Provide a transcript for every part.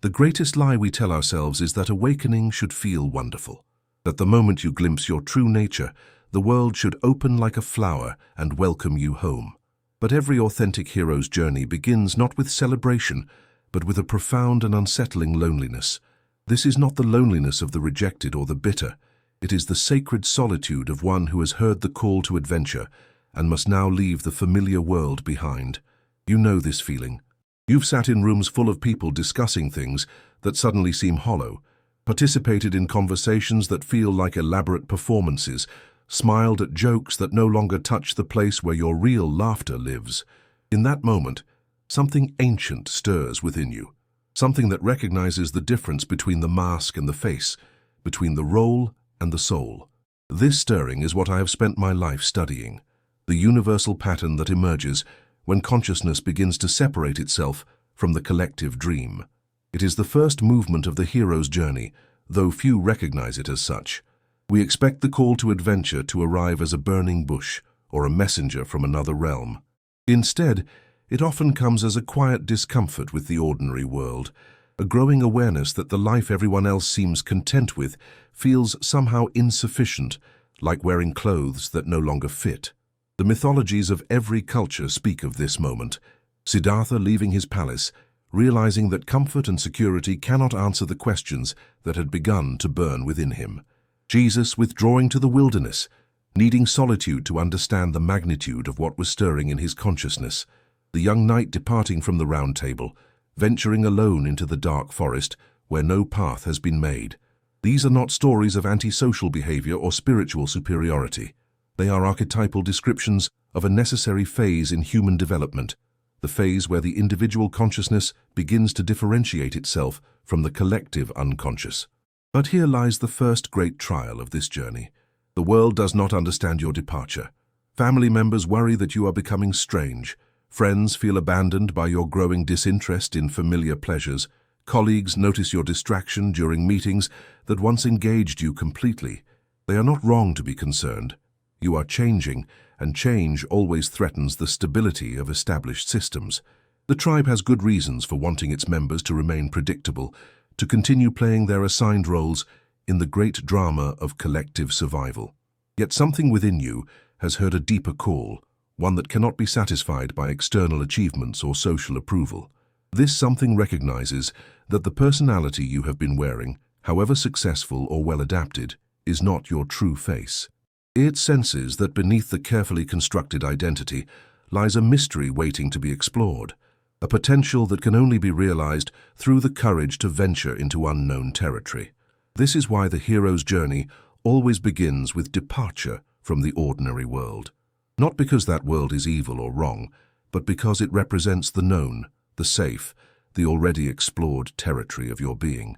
The greatest lie we tell ourselves is that awakening should feel wonderful, that the moment you glimpse your true nature, the world should open like a flower and welcome you home. But every authentic hero's journey begins not with celebration, but with a profound and unsettling loneliness. This is not the loneliness of the rejected or the bitter. It is the sacred solitude of one who has heard the call to adventure and must now leave the familiar world behind. You know this feeling. You've sat in rooms full of people discussing things that suddenly seem hollow, participated in conversations that feel like elaborate performances, smiled at jokes that no longer touch the place where your real laughter lives. In that moment, something ancient stirs within you, something that recognizes the difference between the mask and the face, between the role and the soul. This stirring is what I have spent my life studying, the universal pattern that emerges when consciousness begins to separate itself from the collective dream. It is the first movement of the hero's journey, though few recognize it as such. We expect the call to adventure to arrive as a burning bush or a messenger from another realm. Instead, it often comes as a quiet discomfort with the ordinary world, a growing awareness that the life everyone else seems content with feels somehow insufficient, like wearing clothes that no longer fit. The mythologies of every culture speak of this moment. Siddhartha leaving his palace, realizing that comfort and security cannot answer the questions that had begun to burn within him. Jesus withdrawing to the wilderness, needing solitude to understand the magnitude of what was stirring in his consciousness. The young knight departing from the round table, venturing alone into the dark forest where no path has been made. These are not stories of antisocial behavior or spiritual superiority. They are archetypal descriptions of a necessary phase in human development, the phase where the individual consciousness begins to differentiate itself from the collective unconscious. But here lies the first great trial of this journey. The world does not understand your departure. Family members worry that you are becoming strange. Friends feel abandoned by your growing disinterest in familiar pleasures. Colleagues notice your distraction during meetings that once engaged you completely. They are not wrong to be concerned. You are changing, and change always threatens the stability of established systems. The tribe has good reasons for wanting its members to remain predictable, to continue playing their assigned roles in the great drama of collective survival. Yet something within you has heard a deeper call, one that cannot be satisfied by external achievements or social approval. This something recognizes that the personality you have been wearing, however successful or well-adapted, is not your true face. It senses that beneath the carefully constructed identity lies a mystery waiting to be explored, a potential that can only be realized through the courage to venture into unknown territory. This is why the hero's journey always begins with departure from the ordinary world. Not because that world is evil or wrong, but because it represents the known, the safe, the already explored territory of your being.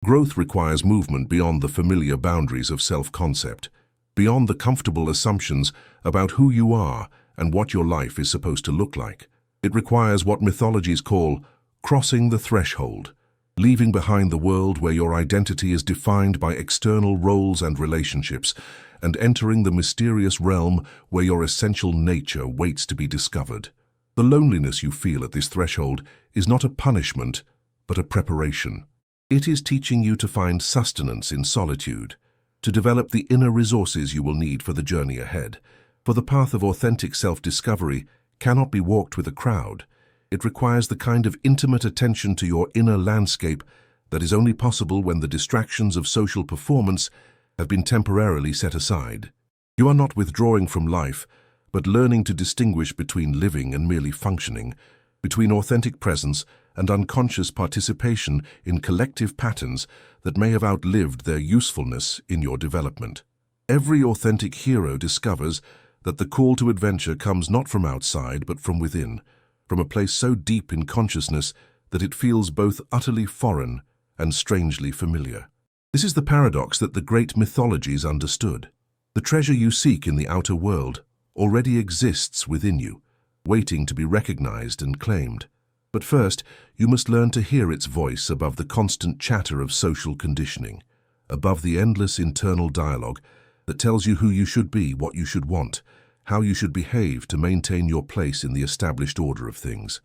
Growth requires movement beyond the familiar boundaries of self-concept, beyond the comfortable assumptions about who you are and what your life is supposed to look like. It requires what mythologies call crossing the threshold, leaving behind the world where your identity is defined by external roles and relationships, and entering the mysterious realm where your essential nature waits to be discovered. The loneliness you feel at this threshold is not a punishment, but a preparation. It is teaching you to find sustenance in solitude, to develop the inner resources you will need for the journey ahead. For the path of authentic self-discovery cannot be walked with a crowd. It requires the kind of intimate attention to your inner landscape that is only possible when the distractions of social performance have been temporarily set aside. You are not withdrawing from life, but learning to distinguish between living and merely functioning, between authentic presence and unconscious participation in collective patterns that may have outlived their usefulness in your development. Every authentic hero discovers that the call to adventure comes not from outside but from within, from a place so deep in consciousness that it feels both utterly foreign and strangely familiar. This is the paradox that the great mythologies understood. The treasure you seek in the outer world already exists within you, waiting to be recognized and claimed. But first, you must learn to hear its voice above the constant chatter of social conditioning, above the endless internal dialogue that tells you who you should be, what you should want, how you should behave to maintain your place in the established order of things.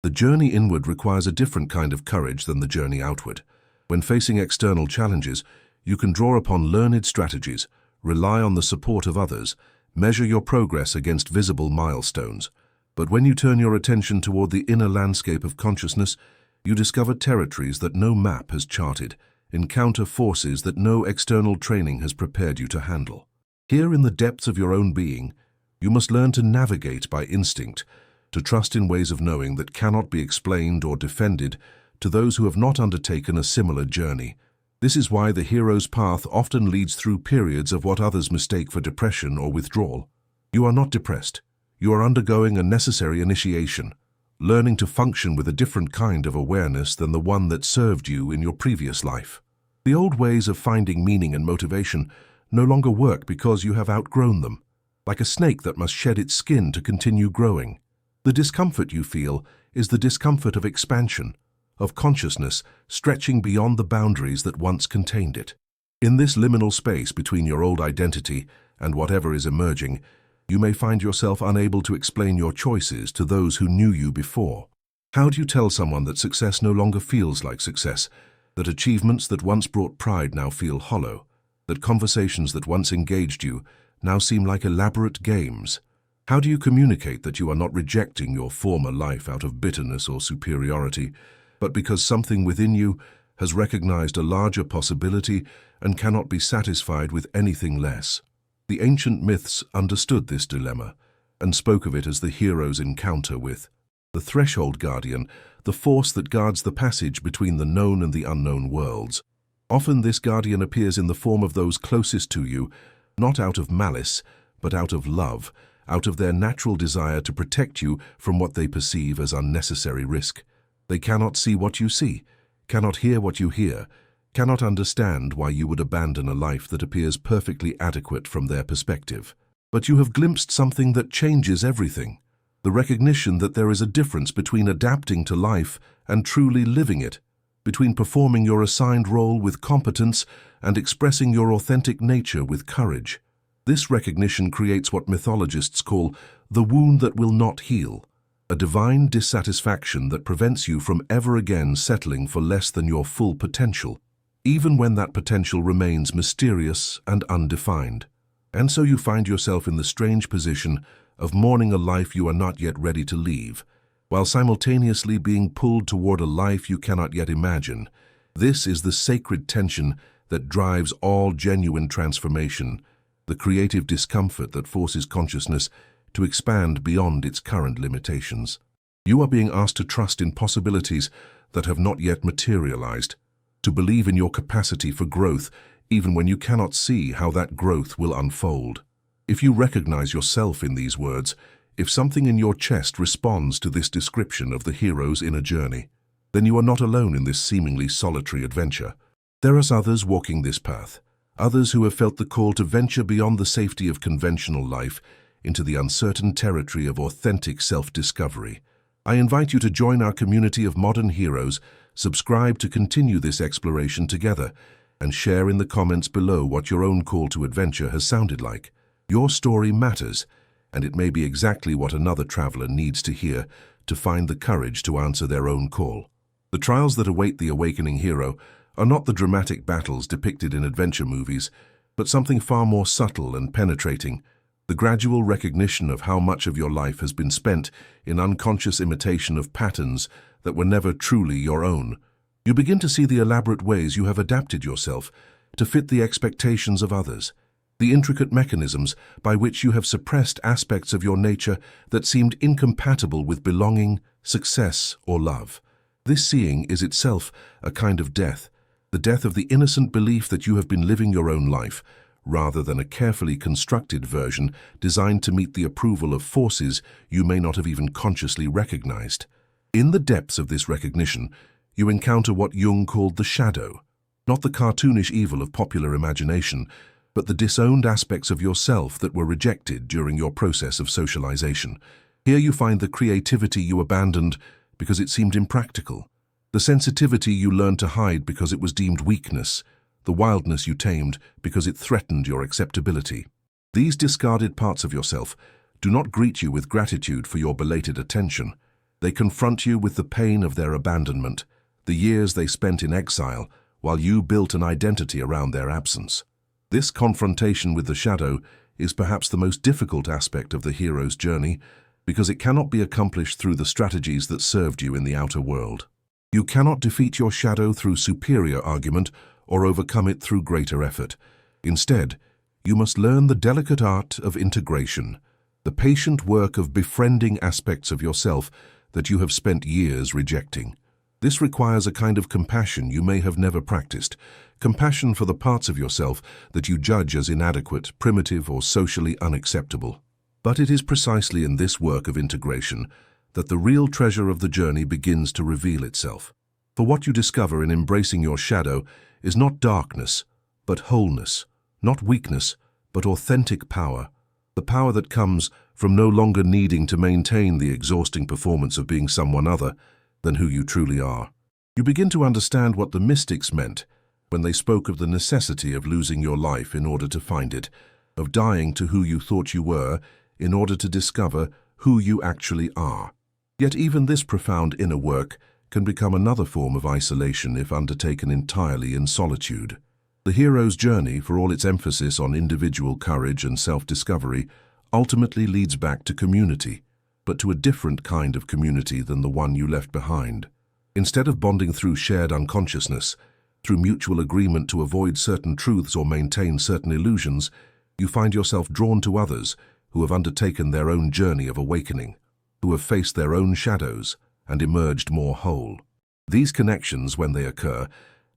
The journey inward requires a different kind of courage than the journey outward. When facing external challenges, you can draw upon learned strategies, rely on the support of others, measure your progress against visible milestones. But when you turn your attention toward the inner landscape of consciousness, you discover territories that no map has charted, encounter forces that no external training has prepared you to handle. Here in the depths of your own being, you must learn to navigate by instinct, to trust in ways of knowing that cannot be explained or defended to those who have not undertaken a similar journey. This is why the hero's path often leads through periods of what others mistake for depression or withdrawal. You are not depressed. You are undergoing a necessary initiation, learning to function with a different kind of awareness than the one that served you in your previous life. The old ways of finding meaning and motivation no longer work because you have outgrown them, like a snake that must shed its skin to continue growing. The discomfort you feel is the discomfort of expansion, of consciousness stretching beyond the boundaries that once contained it. In this liminal space between your old identity and whatever is emerging, you may find yourself unable to explain your choices to those who knew you before. How do you tell someone that success no longer feels like success, that achievements that once brought pride now feel hollow, that conversations that once engaged you now seem like elaborate games? How do you communicate that you are not rejecting your former life out of bitterness or superiority, but because something within you has recognized a larger possibility and cannot be satisfied with anything less? The ancient myths understood this dilemma and spoke of it as the hero's encounter with the threshold guardian, the force that guards the passage between the known and the unknown worlds. Often this guardian appears in the form of those closest to you, not out of malice, but out of love, out of their natural desire to protect you from what they perceive as unnecessary risk. They cannot see what you see, cannot hear what you hear, cannot understand why you would abandon a life that appears perfectly adequate from their perspective. But you have glimpsed something that changes everything, the recognition that there is a difference between adapting to life and truly living it, between performing your assigned role with competence and expressing your authentic nature with courage. This recognition creates what mythologists call the wound that will not heal, a divine dissatisfaction that prevents you from ever again settling for less than your full potential, even when that potential remains mysterious and undefined. And so you find yourself in the strange position of mourning a life you are not yet ready to leave, while simultaneously being pulled toward a life you cannot yet imagine. This is the sacred tension that drives all genuine transformation, the creative discomfort that forces consciousness to expand beyond its current limitations. You are being asked to trust in possibilities that have not yet materialized, to believe in your capacity for growth even when you cannot see how that growth will unfold. If you recognize yourself in these words, if something in your chest responds to this description of the hero's inner journey, then you are not alone in this seemingly solitary adventure. There are others walking this path, others who have felt the call to venture beyond the safety of conventional life into the uncertain territory of authentic self-discovery. I invite you to join our community of modern heroes, subscribe to continue this exploration together, and share in the comments below what your own call to adventure has sounded like. Your story matters, and it may be exactly what another traveler needs to hear to find the courage to answer their own call. The trials that await the awakening hero are not the dramatic battles depicted in adventure movies, but something far more subtle and penetrating, the gradual recognition of how much of your life has been spent in unconscious imitation of patterns that were never truly your own. You begin to see the elaborate ways you have adapted yourself to fit the expectations of others, the intricate mechanisms by which you have suppressed aspects of your nature that seemed incompatible with belonging, success, or love. This seeing is itself a kind of death, the death of the innocent belief that you have been living your own life, rather than a carefully constructed version designed to meet the approval of forces you may not have even consciously recognized. In the depths of this recognition, you encounter what Jung called the shadow, not the cartoonish evil of popular imagination, but the disowned aspects of yourself that were rejected during your process of socialization. Here you find the creativity you abandoned because it seemed impractical, the sensitivity you learned to hide because it was deemed weakness, the wildness you tamed because it threatened your acceptability. These discarded parts of yourself do not greet you with gratitude for your belated attention. They confront you with the pain of their abandonment, the years they spent in exile, while you built an identity around their absence. This confrontation with the shadow is perhaps the most difficult aspect of the hero's journey, because it cannot be accomplished through the strategies that served you in the outer world. You cannot defeat your shadow through superior argument or overcome it through greater effort. Instead, you must learn the delicate art of integration, the patient work of befriending aspects of yourself that you have spent years rejecting. This requires a kind of compassion you may have never practiced, compassion for the parts of yourself that you judge as inadequate, primitive, or socially unacceptable. But it is precisely in this work of integration that the real treasure of the journey begins to reveal itself. For what you discover in embracing your shadow is not darkness, but wholeness, not weakness, but authentic power, the power that comes from no longer needing to maintain the exhausting performance of being someone other than who you truly are. You begin to understand what the mystics meant when they spoke of the necessity of losing your life in order to find it, of dying to who you thought you were in order to discover who you actually are. Yet even this profound inner work can become another form of isolation if undertaken entirely in solitude. The hero's journey, for all its emphasis on individual courage and self-discovery, ultimately leads back to community, but to a different kind of community than the one you left behind. Instead of bonding through shared unconsciousness, through mutual agreement to avoid certain truths or maintain certain illusions, you find yourself drawn to others who have undertaken their own journey of awakening, who have faced their own shadows and emerged more whole. These connections, when they occur,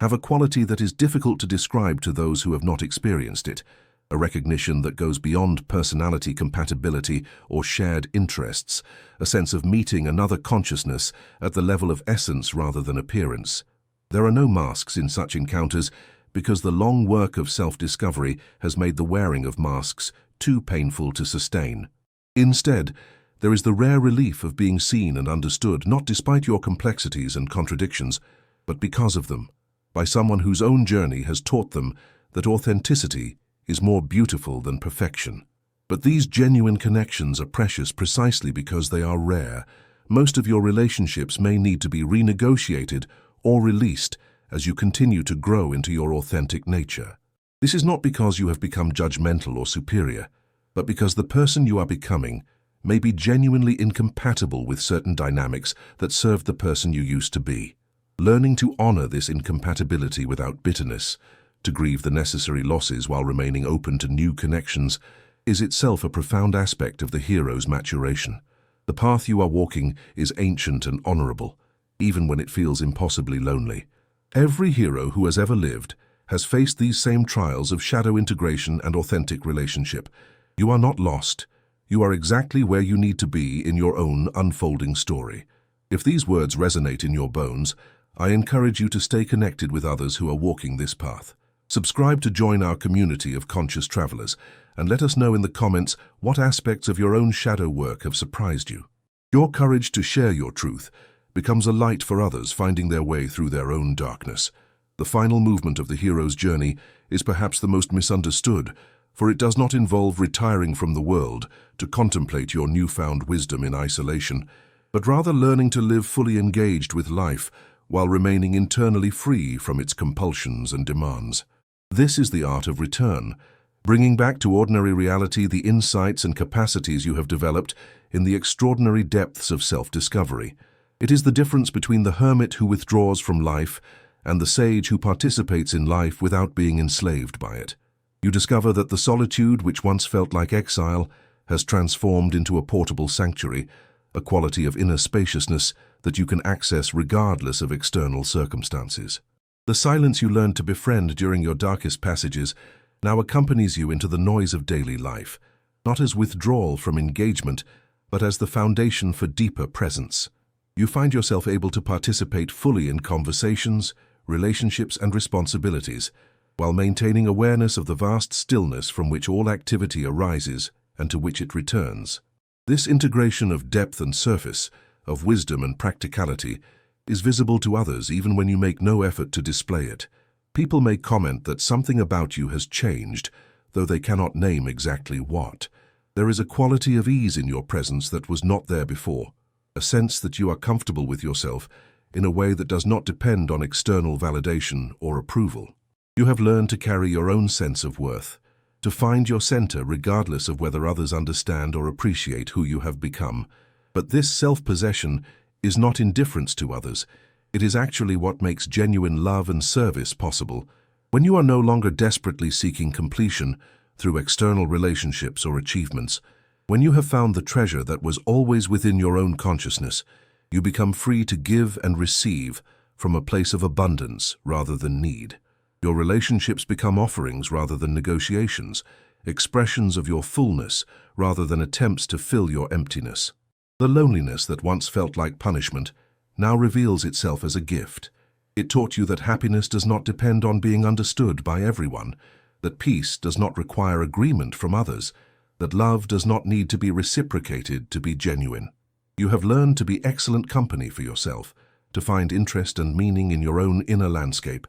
have a quality that is difficult to describe to those who have not experienced it, a recognition that goes beyond personality compatibility or shared interests, a sense of meeting another consciousness at the level of essence rather than appearance. There are no masks in such encounters because the long work of self-discovery has made the wearing of masks too painful to sustain. Instead, there is the rare relief of being seen and understood, not despite your complexities and contradictions, but because of them, by someone whose own journey has taught them that authenticity is more beautiful than perfection. But these genuine connections are precious precisely because they are rare. Most of your relationships may need to be renegotiated or released as you continue to grow into your authentic nature. This is not because you have become judgmental or superior, but because the person you are becoming may be genuinely incompatible with certain dynamics that served the person you used to be. Learning to honor this incompatibility without bitterness, to grieve the necessary losses while remaining open to new connections, is itself a profound aspect of the hero's maturation. The path you are walking is ancient and honorable, even when it feels impossibly lonely. Every hero who has ever lived has faced these same trials of shadow integration and authentic relationship. You are not lost. You are exactly where you need to be in your own unfolding story. If these words resonate in your bones, I encourage you to stay connected with others who are walking this path. Subscribe to join our community of conscious travelers, and let us know in the comments what aspects of your own shadow work have surprised you. Your courage to share your truth becomes a light for others finding their way through their own darkness. The final movement of the hero's journey is perhaps the most misunderstood, for it does not involve retiring from the world to contemplate your newfound wisdom in isolation, but rather learning to live fully engaged with life while remaining internally free from its compulsions and demands. This is the art of return, bringing back to ordinary reality the insights and capacities you have developed in the extraordinary depths of self-discovery. It is the difference between the hermit who withdraws from life and the sage who participates in life without being enslaved by it. You discover that the solitude which once felt like exile has transformed into a portable sanctuary, a quality of inner spaciousness that you can access regardless of external circumstances. The silence you learned to befriend during your darkest passages now accompanies you into the noise of daily life, not as withdrawal from engagement, but as the foundation for deeper presence. You find yourself able to participate fully in conversations, relationships, and responsibilities, while maintaining awareness of the vast stillness from which all activity arises and to which it returns. This integration of depth and surface, of wisdom and practicality, is visible to others even when you make no effort to display it. People may comment that something about you has changed, though they cannot name exactly what. There is a quality of ease in your presence that was not there before, a sense that you are comfortable with yourself in a way that does not depend on external validation or approval. You have learned to carry your own sense of worth, to find your center regardless of whether others understand or appreciate who you have become. But this self-possession is not indifference to others. It is actually what makes genuine love and service possible. When you are no longer desperately seeking completion through external relationships or achievements, when you have found the treasure that was always within your own consciousness, you become free to give and receive from a place of abundance rather than need. Your relationships become offerings rather than negotiations, expressions of your fullness rather than attempts to fill your emptiness. The loneliness that once felt like punishment now reveals itself as a gift. It taught you that happiness does not depend on being understood by everyone, that peace does not require agreement from others, that love does not need to be reciprocated to be genuine. You have learned to be excellent company for yourself, to find interest and meaning in your own inner landscape,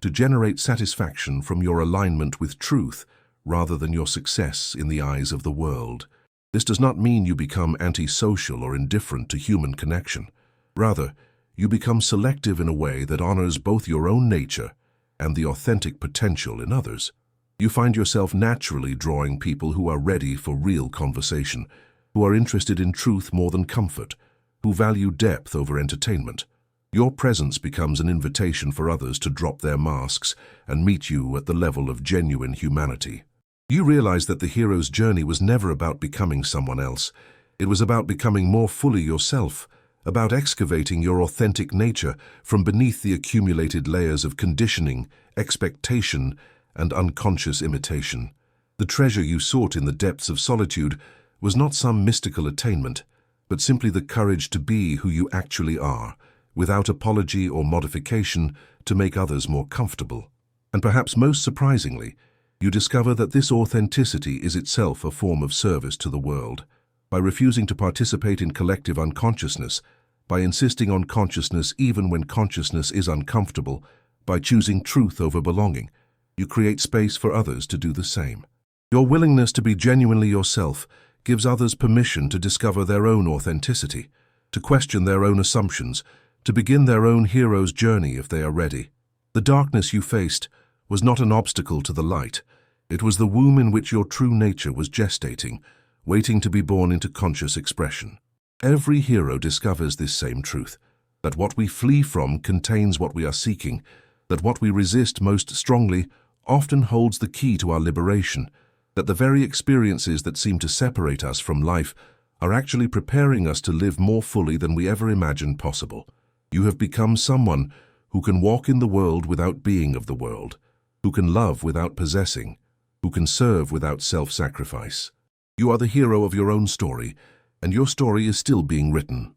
to generate satisfaction from your alignment with truth rather than your success in the eyes of the world. This does not mean you become antisocial or indifferent to human connection. Rather, you become selective in a way that honors both your own nature and the authentic potential in others. You find yourself naturally drawing people who are ready for real conversation, who are interested in truth more than comfort, who value depth over entertainment. Your presence becomes an invitation for others to drop their masks and meet you at the level of genuine humanity. You realize that the hero's journey was never about becoming someone else. It was about becoming more fully yourself, about excavating your authentic nature from beneath the accumulated layers of conditioning, expectation, and unconscious imitation. The treasure you sought in the depths of solitude was not some mystical attainment, but simply the courage to be who you actually are, without apology or modification to make others more comfortable. And perhaps most surprisingly, you discover that this authenticity is itself a form of service to the world. By refusing to participate in collective unconsciousness, by insisting on consciousness even when consciousness is uncomfortable, by choosing truth over belonging, you create space for others to do the same. Your willingness to be genuinely yourself gives others permission to discover their own authenticity, to question their own assumptions, to begin their own hero's journey if they are ready. The darkness you faced was not an obstacle to the light. It was the womb in which your true nature was gestating, waiting to be born into conscious expression. Every hero discovers this same truth, that what we flee from contains what we are seeking, that what we resist most strongly often holds the key to our liberation, that the very experiences that seem to separate us from life are actually preparing us to live more fully than we ever imagined possible. You have become someone who can walk in the world without being of the world, who can love without possessing, who can serve without self-sacrifice. You are the hero of your own story, and your story is still being written.